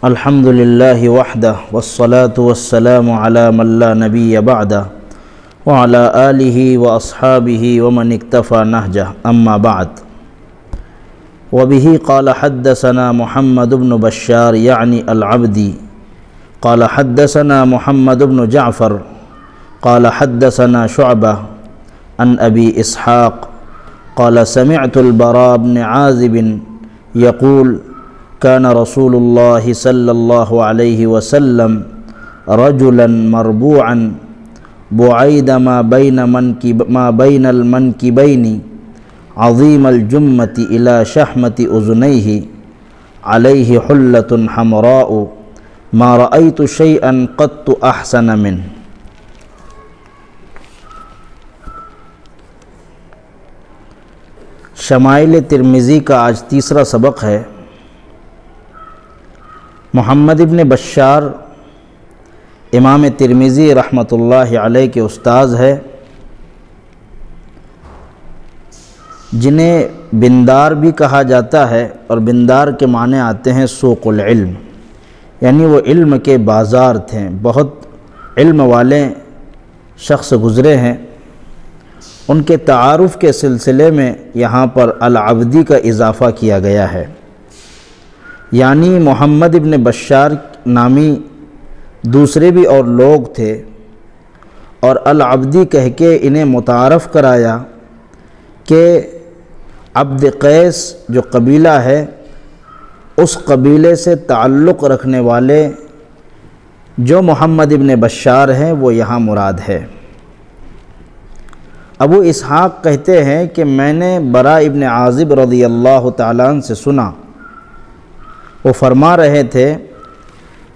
الحمد للہ وحدہ والصلاة والسلام علی من لا نبی بعدہ وعلی آلہ واصحابہ ومن اکتفى نہجہ اما بعد وبہ قال حدثنا محمد بن بشار یعنی العبدی قال حدثنا محمد بن جعفر قال حدثنا شعبہ عن ابی اسحاق قال سمعت البراء بن عازب يقول كان رسول الله صلى الله عليه وسلم رجلا مربوعا بعيد ما بين المنكبين عظيم الجمة إلى شحمة أذنيه عليه حلة حمراء ما رأيت شيئا قط أحسن منه. شمائل ترمذی کا آج تیسرا سبق ہے. محمد ابن بشار امام ترمذی رحمۃ اللہ علیہ کے استاذ ہے، جنہیں بندار بھی کہا جاتا ہے، اور بندار کے معنی آتے ہیں سوق العلم، یعنی وہ علم کے بازار تھے، بہت علم والے شخص گزرے ہیں. ان کے تعارف کے سلسلے میں یہاں پر العبدی کا اضافہ کیا گیا ہے، یعنی محمد ابن بشار نامی دوسرے بھی اور لوگ تھے، اور العبدی کہہ کے انہیں متعارف کرایا کہ عبد قیس جو قبیلہ ہے، اس قبیلے سے تعلق رکھنے والے جو محمد ابن بشار ہیں وہ یہاں مراد ہے. ابو اسحاق کہتے ہیں کہ میں نے براء ابن عازب رضی اللہ تعالیٰ عنہ سے سنا، وہ فرما رہے تھے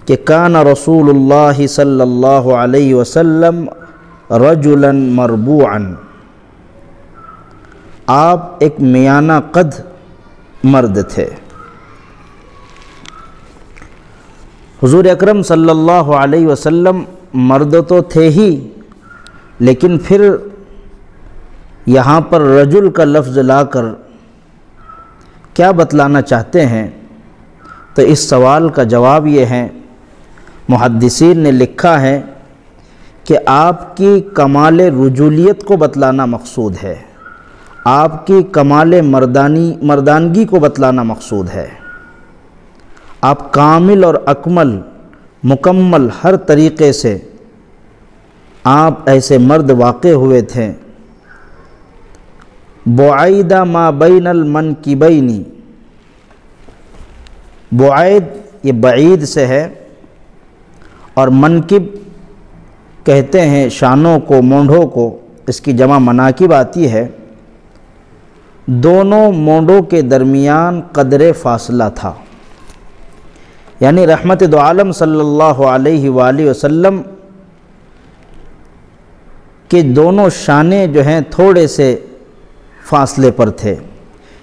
کہ کان رسول اللہ صلی اللہ علیہ وسلم رجلا مربوعا، آپ ایک میانہ قد مرد تھے. حضور اکرم صلی اللہ علیہ وسلم مرد تو تھے ہی، لیکن پھر یہاں پر رجل کا لفظ لا کر کیا بتلانا چاہتے ہیں؟ تو اس سوال کا جواب یہ ہے، محدثین نے لکھا ہے کہ آپ کی کمال رجولیت کو بتلانا مقصود ہے، آپ کی کمال مردانگی کو بتلانا مقصود ہے. آپ کامل اور اکمل مکمل ہر طریقے سے آپ ایسے مرد واقع ہوئے تھے. بعید ما بین المنکبین، بعید یہ بعید سے ہے، اور منکب کہتے ہیں شانوں کو، مونڈوں کو، اس کی جمع مناکب آتی ہے. دونوں مونڈوں کے درمیان قدر فاصلہ تھا، یعنی رحمت دو عالم صلی اللہ علیہ وآلہ وسلم کے دونوں شانے جو ہیں تھوڑے سے فاصلے پر تھے.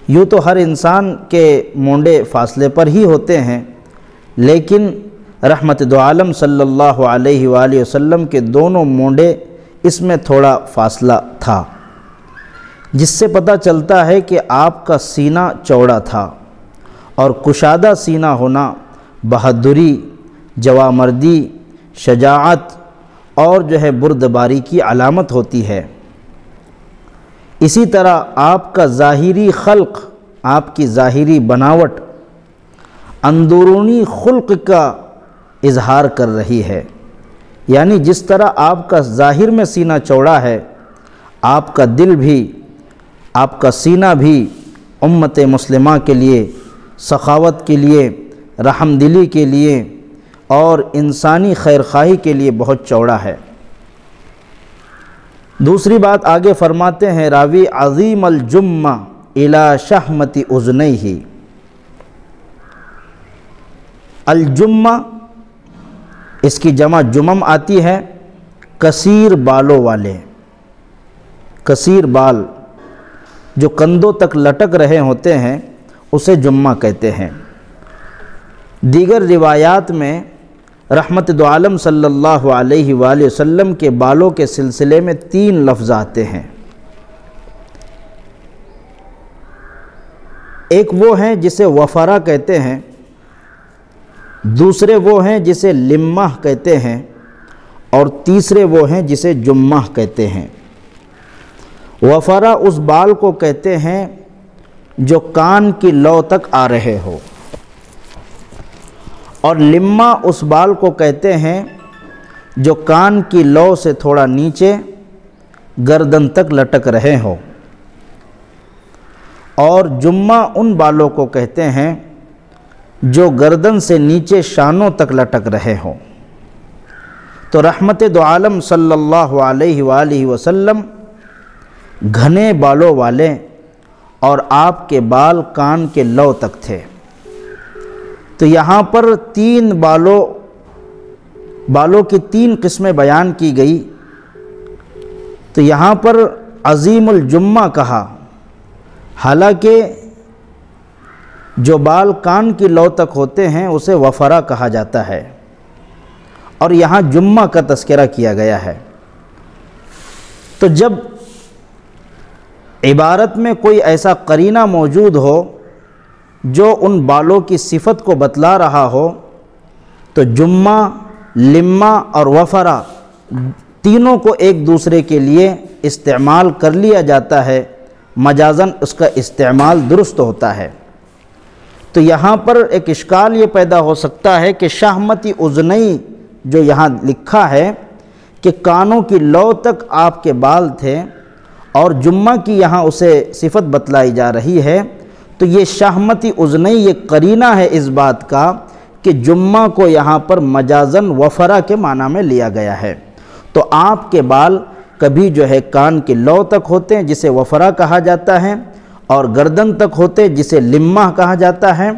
یوں تو ہر انسان کے مونڈے فاصلے پر ہی ہوتے ہیں، لیکن رحمت دو عالم صلی اللہ علیہ وآلہ وسلم کے دونوں مونڈے اس میں تھوڑا فاصلہ تھا، جس سے پتہ چلتا ہے کہ آپ کا سینہ چوڑا تھا، اور کشادہ سینہ ہونا بہادری، جوامردی، شجاعت اور جو ہے بردباری کی علامت ہوتی ہے. اسی طرح آپ کا ظاہری خلق، آپ کی ظاہری بناوٹ اندرونی خلق کا اظہار کر رہی ہے، یعنی جس طرح آپ کا ظاہر میں سینہ چوڑا ہے، آپ کا دل بھی، آپ کا سینہ بھی امت مسلمہ کے لیے، سخاوت کے لیے، رحم دلی کے لیے اور انسانی خیرخواہی کے لیے بہت چوڑا ہے. دوسری بات آگے فرماتے ہیں راوی، عظیم الجمہ الی شحمۃ اذنیہ. الجمہ اس کی جمع جمم آتی ہے، کثیر بالوں والے، کثیر بال جو کندھوں تک لٹک رہے ہوتے ہیں اسے جمہ کہتے ہیں. دیگر روایات میں رحمت دو عالم صلی اللہ علیہ وآلہ وسلم کے بالوں کے سلسلے میں 3 لفظ آتے ہیں. ایک وہ ہیں جسے وفرا کہتے ہیں، دوسرے وہ ہیں جسے لمہ کہتے ہیں، اور تیسرے وہ ہیں جسے جمہ کہتے ہیں۔ وفرہ اس بال کو کہتے ہیں جو کان کی لو تک آ رہے ہو، اور لمہ اس بال کو کہتے ہیں جو کان کی لو سے تھوڑا نیچے گردن تک لٹک رہے ہو، اور جمہ ان بالوں کو کہتے ہیں جو گردن سے نیچے شانوں تک لٹک رہے ہوں۔ تو رحمت دو عالم صلی اللہ علیہ وآلہ وسلم گھنے بالوں والے، اور آپ کے بال کان کے لو تک تھے۔ تو یہاں پر تین بالوں کی تین قسمیں بیان کی گئی۔ تو یہاں پر عظیم الجمہ کہا، حالانکہ جو بال کان کی لو تک ہوتے ہیں اسے وفرہ کہا جاتا ہے، اور یہاں جمہ کا تذکرہ کیا گیا ہے۔ تو جب عبارت میں کوئی ایسا قرینہ موجود ہو جو ان بالوں کی صفت کو بتلا رہا ہو، تو جمہ، لمہ اور وفرہ تینوں کو ایک دوسرے کے لیے استعمال کر لیا جاتا ہے، مجازاً اس کا استعمال درست ہوتا ہے۔ تو یہاں پر ایک اشکال یہ پیدا ہو سکتا ہے کہ شہمتی اذنئی جو یہاں لکھا ہے کہ کانوں کی لو تک آپ کے بال تھے، اور جمہ کی یہاں اسے صفت بتلائی جا رہی ہے، تو یہ شہمتی اذنئی یہ قرینہ ہے اس بات کا کہ جمہ کو یہاں پر مجازاً وفرہ کے معنی میں لیا گیا ہے۔ تو آپ کے بال کبھی جو ہے کان کی لو تک ہوتے ہیں جسے وفرہ کہا جاتا ہے، اور گردن تک ہوتے جسے لمہ کہا جاتا ہے،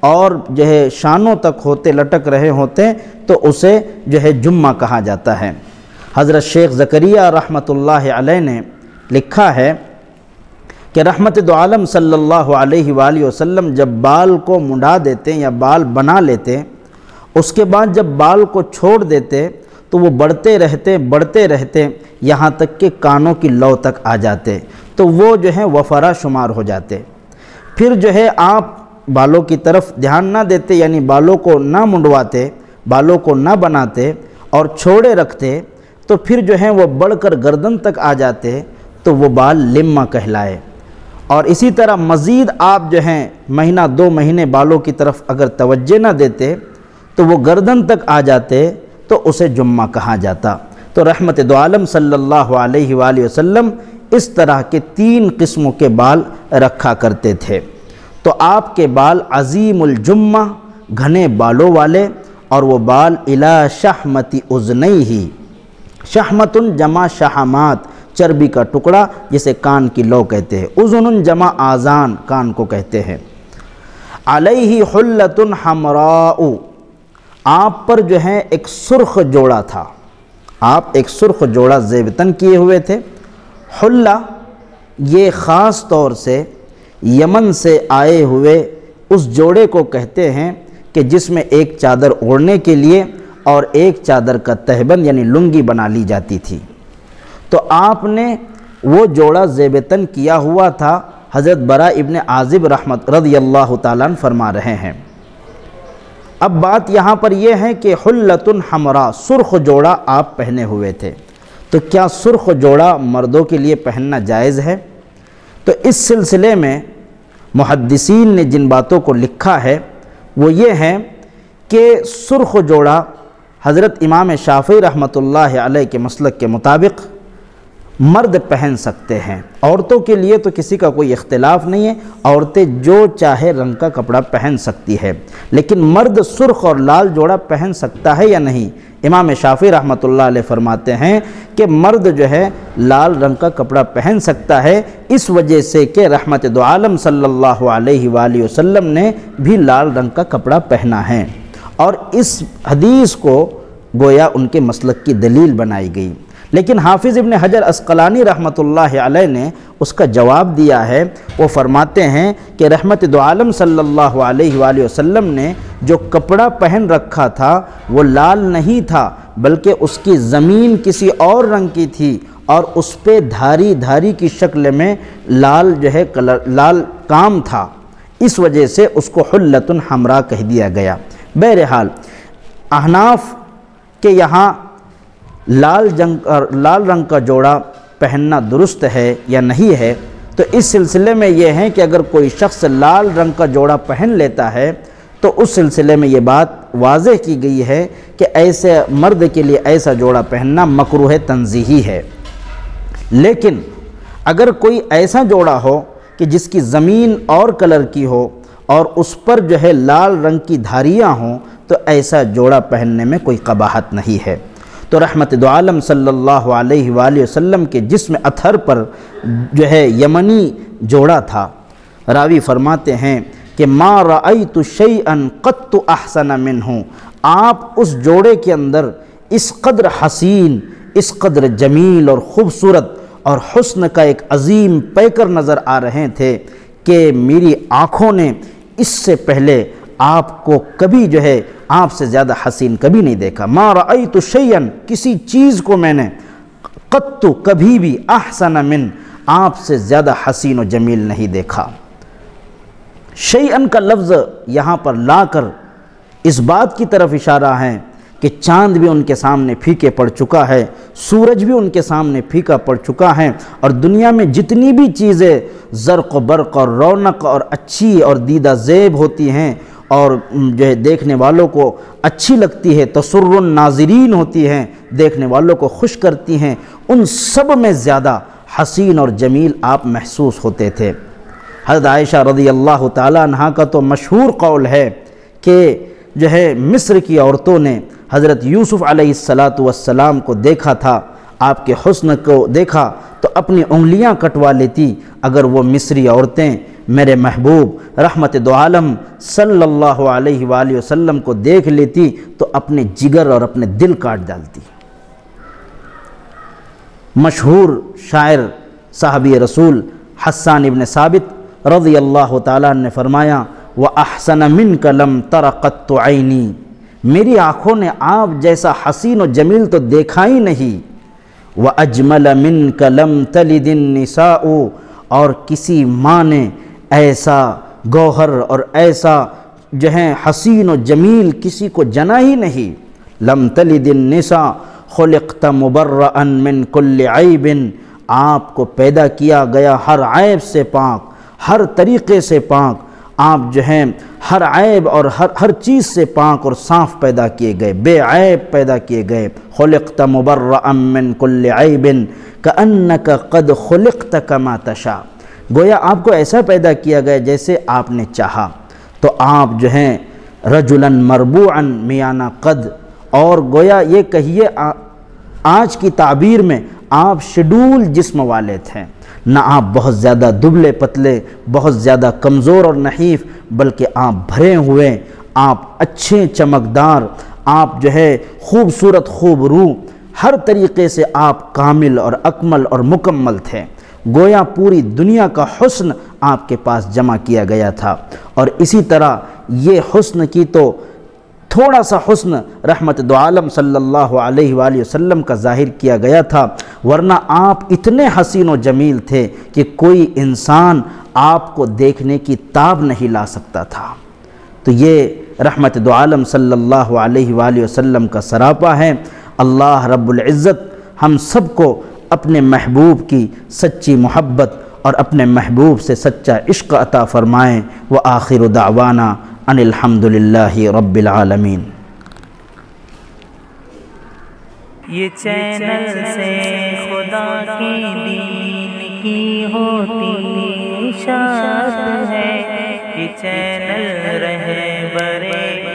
اور جو ہے شانوں تک ہوتے لٹک رہے ہوتے تو اسے جو ہے جمہ کہا جاتا ہے۔ حضرت شیخ زکریا رحمۃ اللہ علیہ نے لکھا ہے کہ رحمت دو عالم صلی اللہ علیہ وآلہ وسلم جب بال کو منڈا دیتے یا بال بنا لیتے، اس کے بعد جب بال کو چھوڑ دیتے تو وہ بڑھتے رہتے یہاں تک کہ کانوں کی لو تک آ جاتے، تو وہ جو ہے وفرہ شمار ہو جاتے۔ پھر جو ہے آپ بالوں کی طرف دھیان نہ دیتے، یعنی بالوں کو نہ منڈواتے، بالوں کو نہ بناتے اور چھوڑے رکھتے، تو پھر جو ہے وہ بڑھ کر گردن تک آ جاتے، تو وہ بال لمہ کہلائے۔ اور اسی طرح مزید آپ جو ہیں مہینہ 2 مہینے بالوں کی طرف اگر توجہ نہ دیتے تو وہ گردن تک آ جاتے، تو اسے جمہ کہا جاتا۔ تو رحمت دو عالم صلی اللہ علیہ وآلہ وسلم اس طرح کے 3 قسموں کے بال رکھا کرتے تھے۔ تو آپ کے بال عظیم الجمہ گھنے بالوں والے، اور وہ بال الی شحمتی اذنیہ، شحمتن جمع شحمات، چربی کا ٹکڑا جسے کان کی لو کہتے ہیں، اذن جمع آذان، کان کو کہتے ہیں۔ علیہ حلۃ حمراء، آپ پر جو ہے ایک سرخ جوڑا تھا، آپ ایک سرخ جوڑا زیب تن کیے ہوئے تھے۔ حلہ یہ خاص طور سے یمن سے آئے ہوئے اس جوڑے کو کہتے ہیں کہ جس میں ایک چادر اوڑھنے کے لیے اور ایک چادر کا تہبند یعنی لنگی بنا لی جاتی تھی۔ تو آپ نے وہ جوڑا زیب تن کیا ہوا تھا، حضرت براء ابن عازب رحمت رضی اللہ تعالیٰ عنہ فرما رہے ہیں۔ اب بات یہاں پر یہ ہے کہ حلۃ حمراء، سرخ جوڑا آپ پہنے ہوئے تھے، تو کیا سرخ جوڑا مردوں کے لیے پہننا جائز ہے؟ تو اس سلسلے میں محدثین نے جن باتوں کو لکھا ہے وہ یہ ہے کہ سرخ جوڑا حضرت امام شافعی رحمۃ اللہ علیہ کے مسلک کے مطابق مرد پہن سکتے ہیں، عورتوں کے لیے تو کسی کا کوئی اختلاف نہیں ہے، عورتیں جو چاہے رنگ کا کپڑا پہن سکتی ہے، لیکن مرد سرخ اور لال جوڑا پہن سکتا ہے یا نہیں؟ امام شافعی رحمۃ اللہ علیہ فرماتے ہیں کہ مرد جو ہے لال رنگ کا کپڑا پہن سکتا ہے، اس وجہ سے کہ رحمت دو عالم صلی اللہ علیہ وآلہ وسلم نے بھی لال رنگ کا کپڑا پہنا ہے، اور اس حدیث کو گویا ان کے مسلک کی دلیل بنائی گئی۔ لیکن حافظ ابن حجر عسقلانی رحمۃ اللہ علیہ نے اس کا جواب دیا ہے، وہ فرماتے ہیں کہ رحمت دو عالم صلی اللہ علیہ وآلہ وسلم نے جو کپڑا پہن رکھا تھا وہ لال نہیں تھا، بلکہ اس کی زمین کسی اور رنگ کی تھی، اور اس پہ دھاری دھاری کی شکل میں لال جو ہے لال کام تھا، اس وجہ سے اس کو حلۃ حمراء کہہ دیا گیا۔ بہرحال احناف کے یہاں لال رنگ کا جوڑا پہننا درست ہے یا نہیں ہے، تو اس سلسلے میں یہ ہے کہ اگر کوئی شخص لال رنگ کا جوڑا پہن لیتا ہے تو اس سلسلے میں یہ بات واضح کی گئی ہے کہ ایسے مرد کے لیے ایسا جوڑا پہننا مکروہ تنزیہی ہے۔ لیکن اگر کوئی ایسا جوڑا ہو کہ جس کی زمین اور کلر کی ہو اور اس پر جو ہے لال رنگ کی دھاریاں ہوں، تو ایسا جوڑا پہننے میں کوئی قباحت نہیں ہے۔ تو رحمت دو عالم صلی اللہ علیہ وآلہ وسلم کے جسم اطہر پر جو ہے یمنی جوڑا تھا۔ راوی فرماتے ہیں کہ ما رأیت شیئا قط احسن منہ، آپ اس جوڑے کے اندر اس قدر حسین، اس قدر جمیل اور خوبصورت اور حسن کا ایک عظیم پیکر نظر آ رہے تھے کہ میری آنکھوں نے اس سے پہلے آپ کو کبھی جو ہے آپ سے زیادہ حسین کبھی نہیں دیکھا۔ ما رأیت شیئا، کسی چیز کو میں نے قط کبھی بھی احسن من، آپ سے زیادہ حسین و جمیل نہیں دیکھا۔ شیئن کا لفظ یہاں پر لا کر اس بات کی طرف اشارہ ہے کہ چاند بھی ان کے سامنے پھیکے پڑ چکا ہے، سورج بھی ان کے سامنے پھیکا پڑ چکا ہے، اور دنیا میں جتنی بھی چیزیں زرق و برق اور رونق اور اچھی اور دیدہ زیب ہوتی ہیں اور جو ہے دیکھنے والوں کو اچھی لگتی ہے، تسر الناظرین ہوتی ہیں، دیکھنے والوں کو خوش کرتی ہیں، ان سب میں زیادہ حسین اور جمیل آپ محسوس ہوتے تھے۔ حضرت عائشہ رضی اللہ تعالیٰ عنہا کا تو مشہور قول ہے کہ جو ہے مصر کی عورتوں نے حضرت یوسف علیہ السلام کو دیکھا تھا، آپ کے حسن کو دیکھا تو اپنی انگلیاں کٹوا لیتی اگر وہ مصری عورتیں میرے محبوب رحمت دو عالم صلی اللہ علیہ وآلہ وسلم کو دیکھ لیتی تو اپنے جگر اور اپنے دل کاٹ ڈالتی۔ مشہور شاعر صحابی رسول حسان ابن ثابت رضی اللہ تعالیٰ نے فرمایا وَأَحْسَنَ مِنْكَ لَمْ تَرَ قَطُّ عَيْنِي، میری آنکھوں نے آپ جیسا حسین و جمیل تو دیکھا ہی نہیں۔ وَأَجْمَلَ مِنْكَ لَمْ تَلِدِ النِّسَاءُ، اور کسی ماں نے ایسا گوہر اور ایسا جو ہے حسین و جمیل کسی کو جنا ہی نہیں۔ لَمْ تَلِدِ النِّسَاءُ خُلِقْتَ مُبَرَّأً مِنْ كُلِّ عَيْبٍ، آپ کو پیدا کیا گیا ہر عیب سے پاک، ہر طریقے سے پاک، آپ جو ہیں ہر عیب اور ہر چیز سے پاک اور صاف پیدا کیے گئے، بے عیب پیدا کیے گئے۔ خلقت مبرأ من کل عیب کأنک قد خلقت کما تشاء، گویا آپ کو ایسا پیدا کیا گیا جیسے آپ نے چاہا۔ تو آپ جو ہیں رجلا مربوعا میانہ قد، اور گویا یہ کہیے آج کی تعبیر میں آپ شیڈول جسم والے تھے، نہ آپ بہت زیادہ دبلے پتلے، بہت زیادہ کمزور اور نحیف، بلکہ آپ بھرے ہوئے، آپ اچھے چمکدار، آپ جو ہے خوبصورت خوب روح، ہر طریقے سے آپ کامل اور اکمل اور مکمل تھے۔ گویا پوری دنیا کا حسن آپ کے پاس جمع کیا گیا تھا، اور اسی طرح یہ حسن کی تو تھوڑا سا حسن رحمت دو عالم صلی اللہ علیہ وآلہ وسلم کا ظاہر کیا گیا تھا، ورنہ آپ اتنے حسین و جمیل تھے کہ کوئی انسان آپ کو دیکھنے کی تاب نہیں لا سکتا تھا۔ تو یہ رحمت دو عالم صلی اللہ علیہ وآلہ وسلم کا سراپا ہے۔ اللہ رب العزت ہم سب کو اپنے محبوب کی سچی محبت اور اپنے محبوب سے سچا عشق عطا فرمائیں۔ وآخر دعوانا ان الحمدللہ رب العالمین۔ یہ چینل سے خدا کی دین کی ہوتی اشاعت ہے، یہ چینل رہبر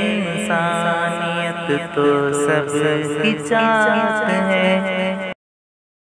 انسانیت تو سب کی چاہت ہے۔